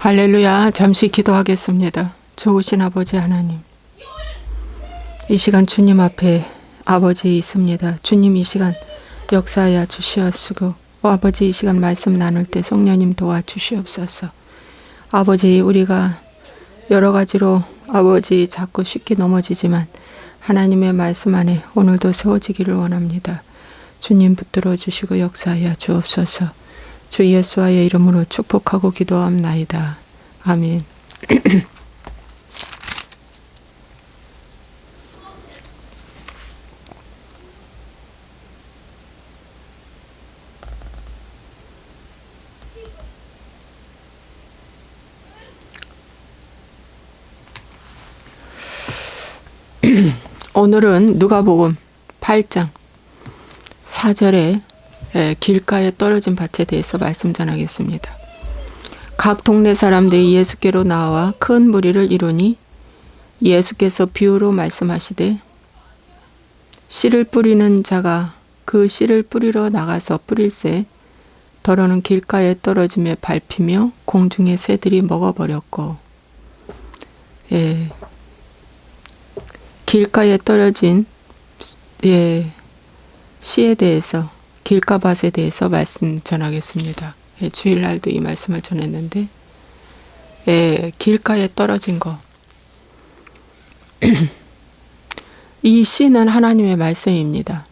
할렐루야. 잠시 기도하겠습니다. 좋으신 아버지 하나님, 이 시간 주님 앞에 아버지 있습니다. 주님 이 시간 역사하여 주시옵시고 아버지 이 시간 말씀 나눌 때 성령님 도와주시옵소서. 아버지 우리가 여러 가지로 아버지 자꾸 쉽게 넘어지지만 하나님의 말씀 안에 오늘도 세워지기를 원합니다. 주님 붙들어 주시고 역사하여 주옵소서. 주 예수와의 이름으로 축복하고 기도합나이다. 아멘. 오늘은 누가복음 8장 4절에 길가에 떨어진 밭에 대해서 말씀 전하겠습니다. 각 동네 사람들이 예수께로 나와 큰 무리를 이루니 예수께서 비유로 말씀하시되 씨를 뿌리는 자가 그 씨를 뿌리러 나가서 뿌릴새 더러는 길가에 떨어짐에 밟히며 공중의 새들이 먹어버렸고. 길가에 떨어진 씨에 대해서 길가밭에 대해서 말씀 전하겠습니다. 주일날도 이 말씀을 전했는데 길가에 떨어진 거 이 씨는 하나님의 말씀입니다.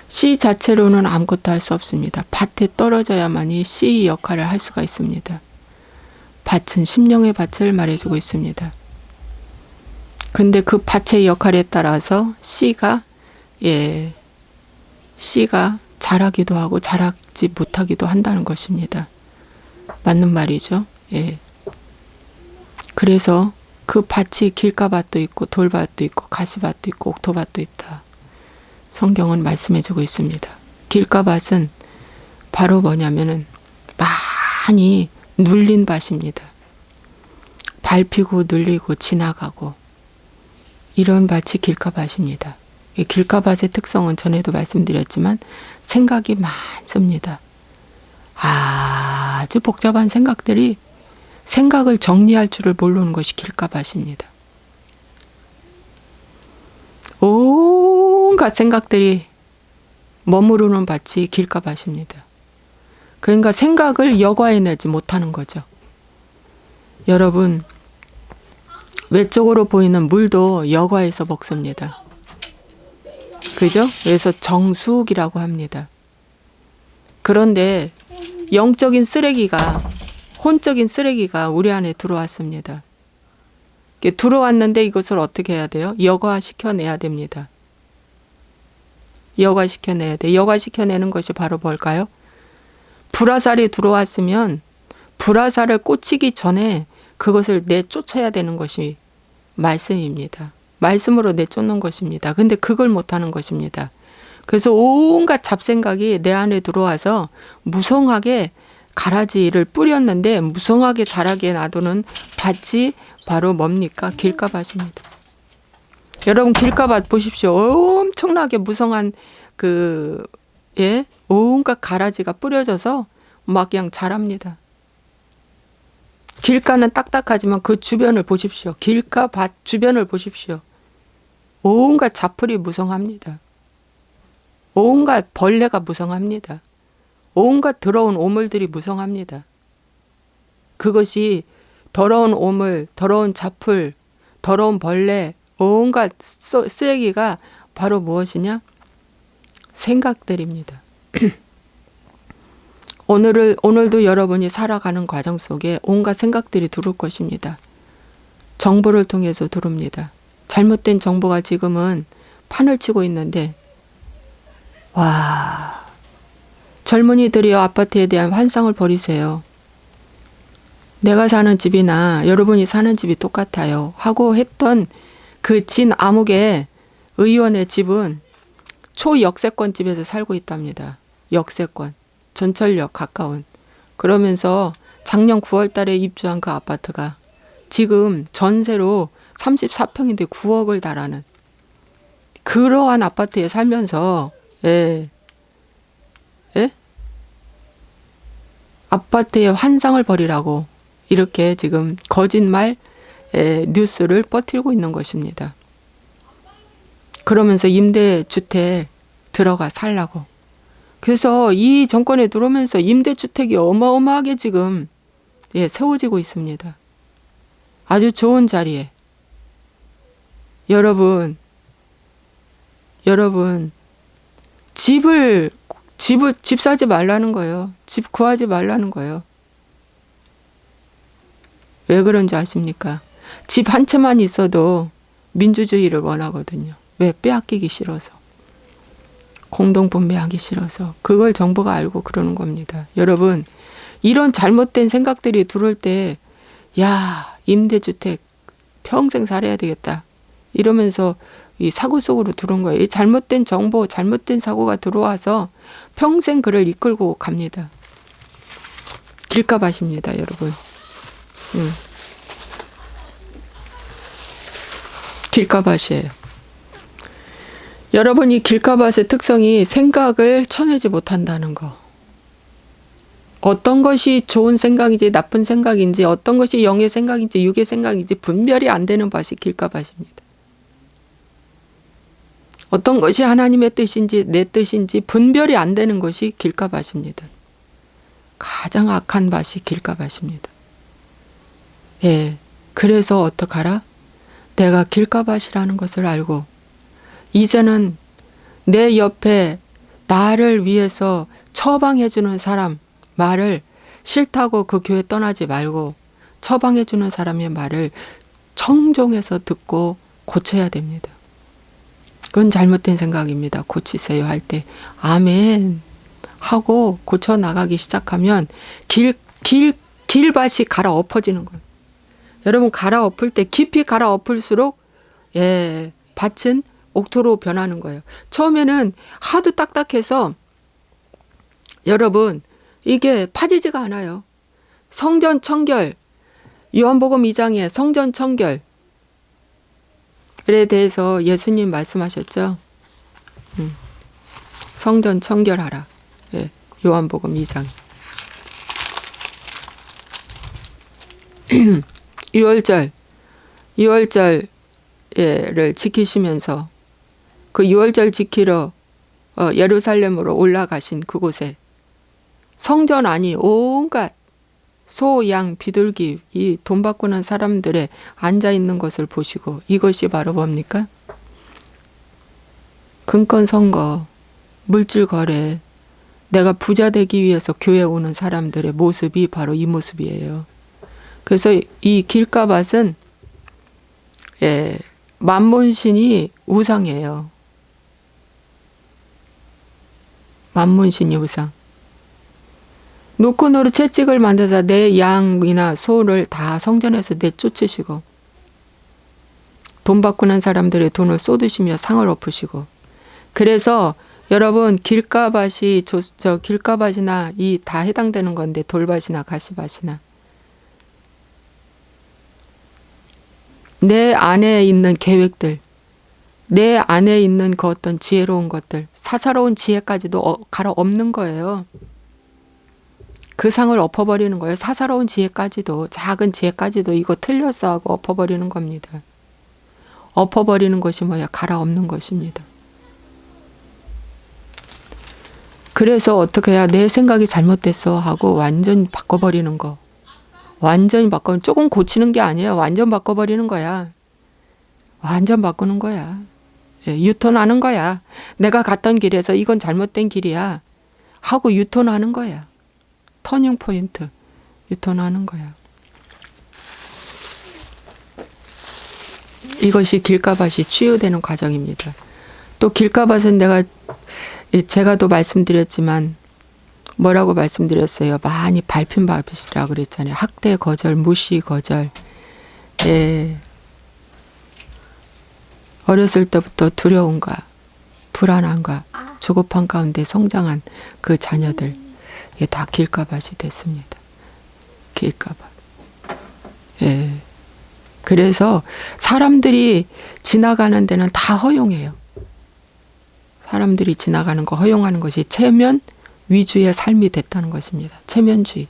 씨 자체로는 아무것도 할 수 없습니다. 밭에 떨어져야만이 씨 역할을 할 수가 있습니다. 밭은 심령의 밭을 말해주고 있습니다. 근데 그 밭의 역할에 따라서 씨가 자라기도 하고 자라지 못하기도 한다는 것입니다. 맞는 말이죠. 그래서 그 밭이 길가밭도 있고 돌밭도 있고 가시밭도 있고 옥토밭도 있다. 성경은 말씀해주고 있습니다. 길가밭은 바로 뭐냐면은 많이 눌린 밭입니다. 밟히고 눌리고 지나가고 이런 밭이 길가밭입니다. 길가밭의 특성은 전에도 말씀드렸지만 생각이 많습니다. 아주 복잡한 생각을 정리할 줄을 모르는 것이 길가밭입니다. 온갖 생각들이 머무르는 밭이 길가밭입니다. 그러니까 생각을 여과해내지 못하는 거죠. 여러분, 외적으로 보이는 물도 여과해서 먹습니다. 그죠? 그래서 정수기라고 합니다. 그런데 영적인 쓰레기가, 혼적인 쓰레기가 우리 안에 들어왔습니다. 들어왔는데 이것을 어떻게 해야 돼요? 여과시켜내야 됩니다. 여과시켜내야 돼. 여과시켜내는 것이 바로 뭘까요? 불화살이 들어왔으면 불화살을 꽂히기 전에 그것을 내쫓아야 되는 것이 말씀입니다. 말씀으로 내쫓는 것입니다. 근데 그걸 못하는 것입니다. 그래서 온갖 잡생각이 내 안에 들어와서 무성하게 가라지를 뿌렸는데 무성하게 자라게 놔두는 밭이 바로 뭡니까? 길가밭입니다. 여러분 길가밭 보십시오. 엄청나게 무성한 온갖 가라지가 뿌려져서 막 그냥 자랍니다. 길가는 딱딱하지만 그 주변을 보십시오. 길가밭 주변을 보십시오. 온갖 잡풀이 무성합니다. 온갖 벌레가 무성합니다. 온갖 더러운 오물들이 무성합니다. 그것이 더러운 오물, 더러운 잡풀, 더러운 벌레, 온갖 쓰레기가 바로 무엇이냐? 생각들입니다. 오늘도 여러분이 살아가는 과정 속에 온갖 생각들이 들어올 것입니다. 정보를 통해서 들어옵니다. 잘못된 정보가 지금은 판을 치고 있는데 젊은이들이요, 아파트에 대한 환상을 버리세요. 내가 사는 집이나 여러분이 사는 집이 똑같아요 하고 했던 그 진 암흑의 의원의 집은 초역세권 집에서 살고 있답니다. 역세권. 전철역 가까운. 그러면서 작년 9월 달에 입주한 그 아파트가 지금 전세로 34평인데 9억을 달하는 그러한 아파트에 살면서 아파트에 환상을 벌이라고 이렇게 지금 거짓말 뉴스를 퍼뜨리고 있는 것입니다. 그러면서 임대주택 들어가 살라고. 그래서 이 정권에 들어오면서 임대주택이 어마어마하게 지금 세워지고 있습니다. 아주 좋은 자리에. 여러분 집 사지 말라는 거예요. 집 구하지 말라는 거예요. 왜 그런지 아십니까? 집 한 채만 있어도 민주주의를 원하거든요. 왜? 빼앗기기 싫어서. 공동분배하기 싫어서. 그걸 정부가 알고 그러는 겁니다. 여러분, 이런 잘못된 생각들이 들어올 때, 야, 임대주택 평생 살아야 되겠다. 이러면서 이 사고 속으로 들어온 거예요. 이 잘못된 정보, 잘못된 사고가 들어와서 평생 그를 이끌고 갑니다. 길가밭입니다, 여러분. 길가밭이에요. 여러분이 길가밭의 특성이 생각을 쳐내지 못한다는 거. 어떤 것이 좋은 생각인지 나쁜 생각인지 어떤 것이 영의 생각인지 육의 생각인지 분별이 안 되는 밭이 길가밭입니다. 어떤 것이 하나님의 뜻인지 내 뜻인지 분별이 안 되는 것이 길가밭입니다. 가장 악한 밭이 길가밭입니다. 그래서 어떡하라? 내가 길가밭이라는 것을 알고 이제는 내 옆에 나를 위해서 처방해주는 사람 말을 싫다고 그 교회 떠나지 말고 처방해주는 사람의 말을 청종해서 듣고 고쳐야 됩니다. 그건 잘못된 생각입니다. 고치세요 할 때 아멘 하고 고쳐 나가기 시작하면 길밭이 갈아엎어지는 거예요. 여러분 갈아엎을 때 깊이 갈아엎을수록 밭은 옥토로 변하는 거예요. 처음에는 하도 딱딱해서 여러분 이게 파지지가 않아요. 성전 청결 요한복음 2장에 성전 청결에 대해서 예수님 말씀하셨죠. 성전 청결하라. 요한복음 2장. 6월절을 지키시면서 그 6월절 지키러 예루살렘으로 올라가신 그곳에 성전 안이 온갖 소, 양, 비둘기 이 돈 바꾸는 사람들의 앉아있는 것을 보시고 이것이 바로 뭡니까? 금권선거, 물질거래, 내가 부자 되기 위해서 교회 오는 사람들의 모습이 바로 이 모습이에요. 그래서 이 길가밭은 만몬신이 우상이에요. 만몬신이 우상. 노코노르 채찍을 만들어서 내 양이나 소를 다 성전에서 내쫓으시고 돈 바꾸는 사람들의 돈을 쏟으시며 상을 엎으시고 그래서 여러분 길가밭이 저 길가밭이나 이 다 해당되는 건데 돌밭이나 가시밭이나 내 안에 있는 계획들 내 안에 있는 그 어떤 지혜로운 것들 사사로운 지혜까지도 갈아엎는 거예요. 그 상을 엎어버리는 거예요. 사사로운 지혜까지도 작은 지혜까지도 이거 틀렸어 하고 엎어버리는 겁니다. 엎어버리는 것이 뭐야? 갈아엎는 것입니다. 그래서 어떻게 해야 내 생각이 잘못됐어 하고 완전 바꿔버리는 거. 완전히 바꿔 조금 고치는 게 아니에요. 완전 바꿔버리는 거야. 완전 바꾸는 거야. 유턴하는 거야. 내가 갔던 길에서 이건 잘못된 길이야 하고 유턴하는 거야. 터닝 포인트 유턴하는 거야. 이것이 길가밭이 치유되는 과정입니다. 또 길가밭은 제가 또 말씀드렸지만 뭐라고 말씀드렸어요? 많이 밟힌 밭이라고 그랬잖아요. 학대 거절, 무시 거절. 어렸을 때부터 두려움과 불안함과 조급함 가운데 성장한 그 자녀들 다 길가밭이 됐습니다. 길가밭. 그래서 사람들이 지나가는 데는 다 허용해요. 사람들이 지나가는 거 허용하는 것이 체면 위주의 삶이 됐다는 것입니다. 체면주의.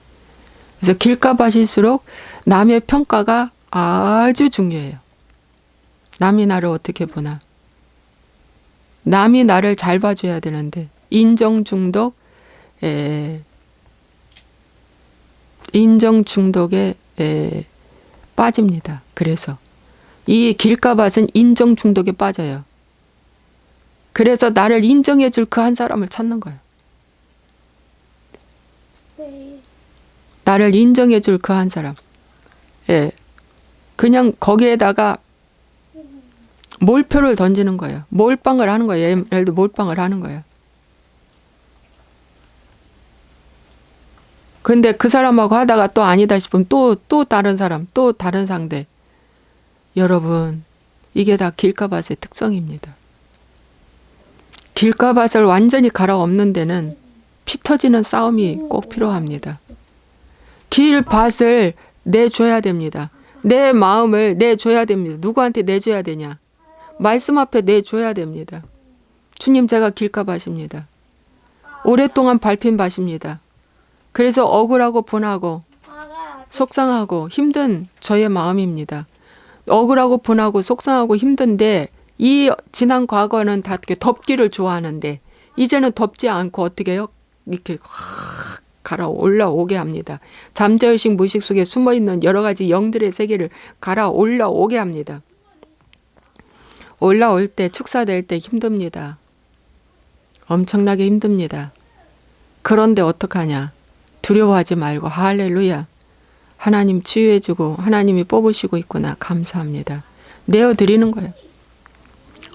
그래서 길가밭일수록 남의 평가가 아주 중요해요. 남이 나를 어떻게 보나. 남이 나를 잘 봐줘야 되는데 인정 중독에 빠집니다. 그래서 이 길가밭은 인정 중독에 빠져요. 그래서 나를 인정해 줄 그 한 사람을 찾는 거예요. 나를 인정해 줄 그 한 사람. 그냥 거기에다가 몰표를 던지는 거예요. 몰빵을 하는 거예요. 예를 들어 몰빵을 하는 거예요. 근데 그 사람하고 하다가 또 아니다 싶으면 또 다른 사람, 또 다른 상대. 여러분, 이게 다 길가밭의 특성입니다. 길가밭을 완전히 갈아엎는 데는 피 터지는 싸움이 꼭 필요합니다. 길밭을 내줘야 됩니다. 내 마음을 내줘야 됩니다. 누구한테 내줘야 되냐? 말씀 앞에 내줘야 됩니다. 주님, 제가 길가밭입니다. 오랫동안 밟힌 밭입니다. 그래서 억울하고 분하고 속상하고 힘든 저의 마음입니다. 억울하고 분하고 속상하고 힘든데 이 지난 과거는 다 덮기를 좋아하는데 이제는 덮지 않고 어떻게 해요? 이렇게 확 갈아 올라오게 합니다. 잠재의식 무의식 속에 숨어있는 여러 가지 영들의 세계를 갈아 올라오게 합니다. 올라올 때 축사될 때 힘듭니다. 엄청나게 힘듭니다. 그런데 어떡하냐? 두려워하지 말고 할렐루야. 하나님 치유해주고 하나님이 뽑으시고 있구나. 감사합니다. 내어드리는 거예요.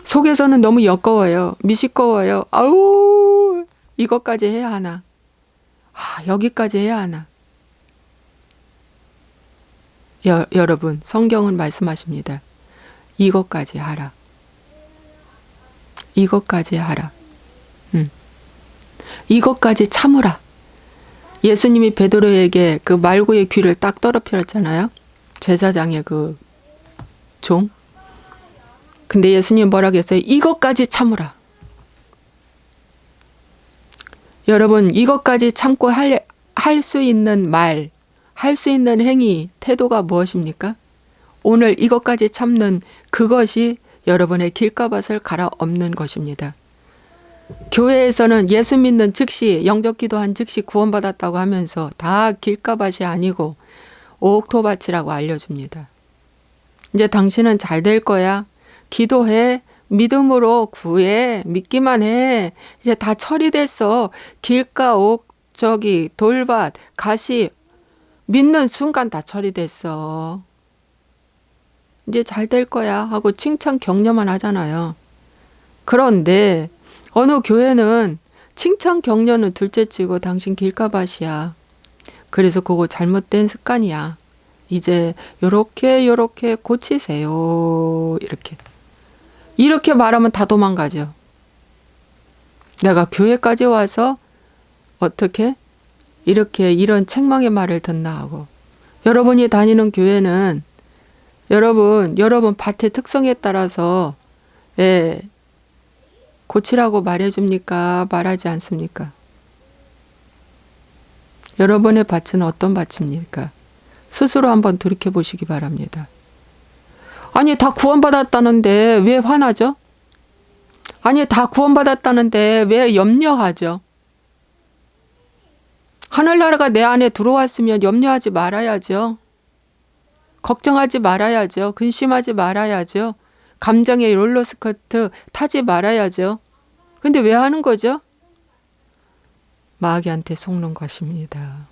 속에서는 너무 역겨워요. 미식거워요. 아우 이것까지 해야 하나. 여기까지 해야 하나. 여러분 성경은 말씀하십니다. 이것까지 하라. 이것까지 하라. 이것까지 참으라. 예수님이 베드로에게 그 말구의 귀를 딱 떨어뜨렸잖아요. 제사장의 그 종. 근데 예수님 뭐라고 했어요? 이것까지 참으라. 여러분 이것까지 참고 할 수 있는 말, 할 수 있는 행위, 태도가 무엇입니까? 오늘 이것까지 참는 그것이 여러분의 길가밭을 갈아엎는 것입니다. 교회에서는 예수 믿는 즉시 영접 기도한 즉시 구원받았다고 하면서 다 길가밭이 아니고 옥토밭이라고 알려줍니다. 이제 당신은 잘 될 거야. 기도해. 믿음으로 구해. 믿기만 해. 이제 다 처리됐어. 길가, 옥, 돌밭, 가시 믿는 순간 다 처리됐어. 이제 잘 될 거야 하고 칭찬 격려만 하잖아요. 그런데 어느 교회는 칭찬 격려는 둘째치고 당신 길가밭이야. 그래서 그거 잘못된 습관이야. 이제 요렇게 고치세요. 이렇게 말하면 다 도망가죠. 내가 교회까지 와서 어떻게 이런 책망의 말을 듣나 하고. 여러분이 다니는 교회는 여러분 밭의 특성에 따라서 고치라고 말해줍니까? 말하지 않습니까? 여러분의 밭은 어떤 밭입니까? 스스로 한번 돌이켜 보시기 바랍니다. 아니 다 구원받았다는데 왜 화나죠? 아니 다 구원받았다는데 왜 염려하죠? 하늘나라가 내 안에 들어왔으면 염려하지 말아야죠. 걱정하지 말아야죠. 근심하지 말아야죠. 감정의 롤러스커트 타지 말아야죠. 근데 왜 하는 거죠? 마귀한테 속는 것입니다.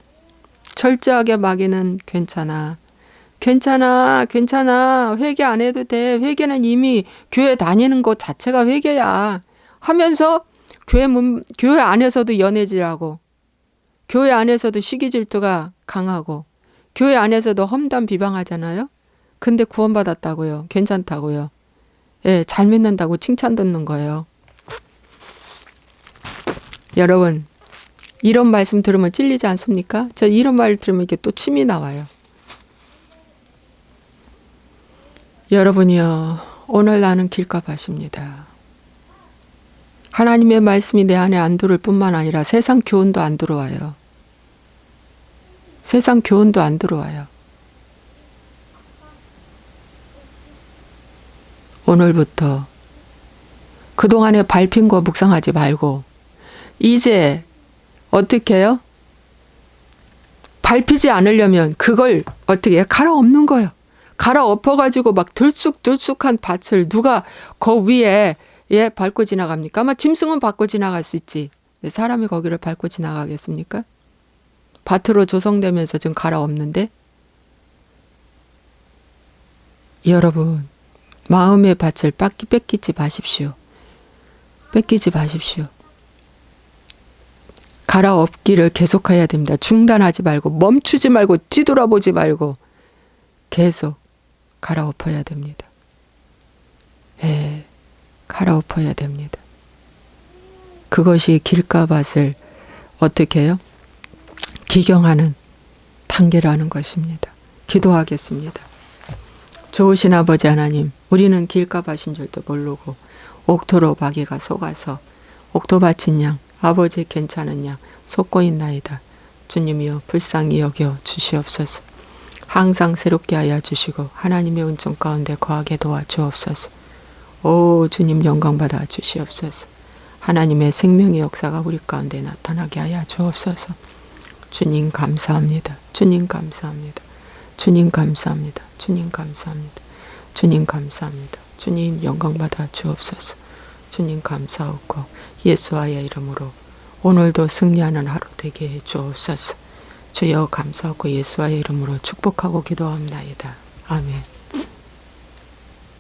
철저하게 마귀는 괜찮아. 회개 안 해도 돼. 회개는 이미 교회 다니는 것 자체가 회개야. 하면서 교회 안에서도 연애질하고 교회 안에서도 시기 질투가 강하고 교회 안에서도 험담 비방하잖아요. 근데 구원받았다고요. 괜찮다고요. 잘 믿는다고 칭찬 듣는 거예요. 여러분 이런 말씀 들으면 찔리지 않습니까? 저 이런 말 들으면 이렇게 또 침이 나와요. 여러분이요. 오늘 나는 길가밭입니다. 하나님의 말씀이 내 안에 안 들어올 뿐만 아니라 세상 교훈도 안 들어와요. 세상 교훈도 안 들어와요. 오늘부터 그동안에 밟힌 거 묵상하지 말고 이제 어떻게 해요? 밟히지 않으려면 그걸 어떻게 해요? 갈아엎는 거예요. 갈아엎어가지고 막 들쑥들쑥한 밭을 누가 그 위에 밟고 지나갑니까? 아마 짐승은 밟고 지나갈 수 있지. 사람이 거기를 밟고 지나가겠습니까? 밭으로 조성되면서 지금 갈아엎는데 여러분 마음의 밭을 뺏기지 마십시오. 뺏기지 마십시오. 갈아엎기를 계속해야 됩니다. 중단하지 말고 멈추지 말고 뒤돌아보지 말고 계속 갈아엎어야 됩니다. 갈아엎어야 됩니다. 그것이 길가밭을 어떻게 해요? 기경하는 단계라는 것입니다. 기도하겠습니다. 좋으신 아버지 하나님, 우리는 길가밭인 줄도 모르고 옥토로 마귀가 속아서 옥토밭인 양, 아버지 괜찮은 양 속고 있나이다. 주님이여 불쌍히 여겨 주시옵소서. 항상 새롭게 하여 주시고 하나님의 은총 가운데 거하게 도와주옵소서. 오 주님 영광 받아 주시옵소서. 하나님의 생명의 역사가 우리 가운데 나타나게 하여 주옵소서. 주님 감사합니다. 주님 감사합니다. 주님 감사합니다. 주님 감사합니다. 주님 감사합니다. 주님 영광 받아 주옵소서. 주님 감사하고 예수와의 이름으로 오늘도 승리하는 하루 되게 해 주옵소서. 주여 감사하고 예수와의 이름으로 축복하고 기도합나이다. 아멘.